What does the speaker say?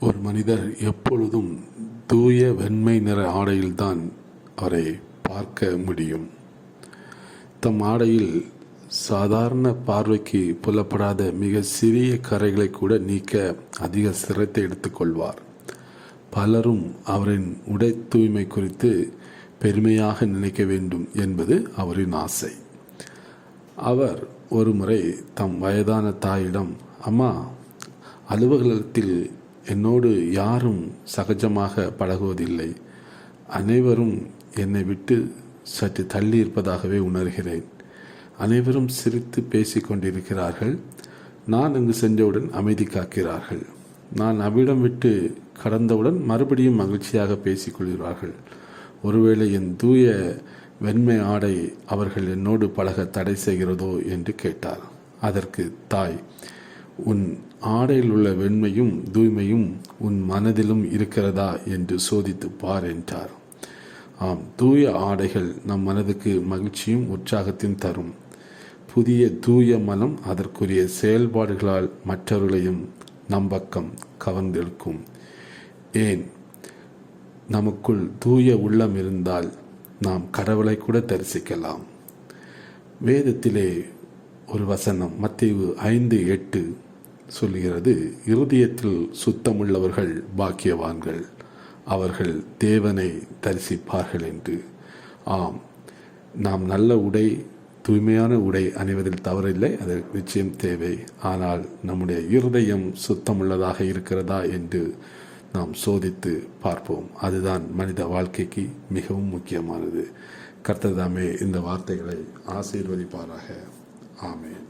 ஒரு மனிதர் எப்பொழுதும் தூய வெண்மை நிற ஆடையில்தான் அவரை பார்க்க முடியும். தம் ஆடையில் சாதாரண பார்வைக்கு புலப்படாத மிக சிறிய கரைகளை கூட நீக்க அதிக சிரத்தை எடுத்துக்கொள்வார். பலரும் அவரின் உடை தூய்மை குறித்து பெருமையாக நினைக்க வேண்டும் என்பது அவரின் ஆசை. அவர் ஒருமுறை தம் வயதான தாயிடம், அம்மா, அலுவலகத்தில் என்னோடு யாரும் சகஜமாக பழகுவதில்லை. அனைவரும் என்னை விட்டு சற்று தள்ளி இருப்பதாகவே உணர்கிறேன். அனைவரும் சிரித்து பேசிக் கொண்டிருக்கிறார்கள். நான் அங்கு சென்றவுடன் அமைதி காக்கிறார்கள். நான் அவ்விடம் விட்டு கடந்தவுடன் மறுபடியும் மகிழ்ச்சியாக பேசிக்கொள்கிறார்கள். ஒருவேளை என் தூய வெண்மை ஆடை அவர்கள் என்னோடு பழக தடை செய்கிறதோ என்று கேட்டார். அதற்கு தாய், உன் ஆடையில் உள்ள வெண்மையும் தூய்மையும் உன் மனதிலும் இருக்கிறதா என்று சோதித்து பார் என்றார். ஆம், தூய ஆடைகள் நம் மனதுக்கு மகிழ்ச்சியும் உற்சாகத்தையும் தரும். புதிய தூய மனம் அதற்குரிய செயல்பாடுகளால் மற்றவர்களையும் நம்பக்கம் கவர்ந்தெடுக்கும். ஏன், நமக்குள் தூய உள்ளம் இருந்தால் நாம் கடவுளை கூட தரிசிக்கலாம். வேதத்திலே ஒரு வசனம் மத்தேயு 5:8 சொல்கிறது, இருதயத்தில் சுத்தமுள்ளவர்கள் பாக்கியவான்கள், அவர்கள் தேவனை தரிசிப்பார்கள் என்று. ஆம், நாம் நல்ல உடை, தூய்மையான உடை அணிவதில் தவறில்லை, அது நிச்சயம் தேவை. ஆனால் நம்முடைய இருதயம் சுத்தமுள்ளதாக இருக்கிறதா என்று நாம் சோதித்து பார்ப்போம். அதுதான் மனித வாழ்க்கைக்கு மிகவும் முக்கியமானது. கர்த்தர் தாமே இந்த வார்த்தைகளை ஆசீர்வதிப்பாராக. ஆமென்.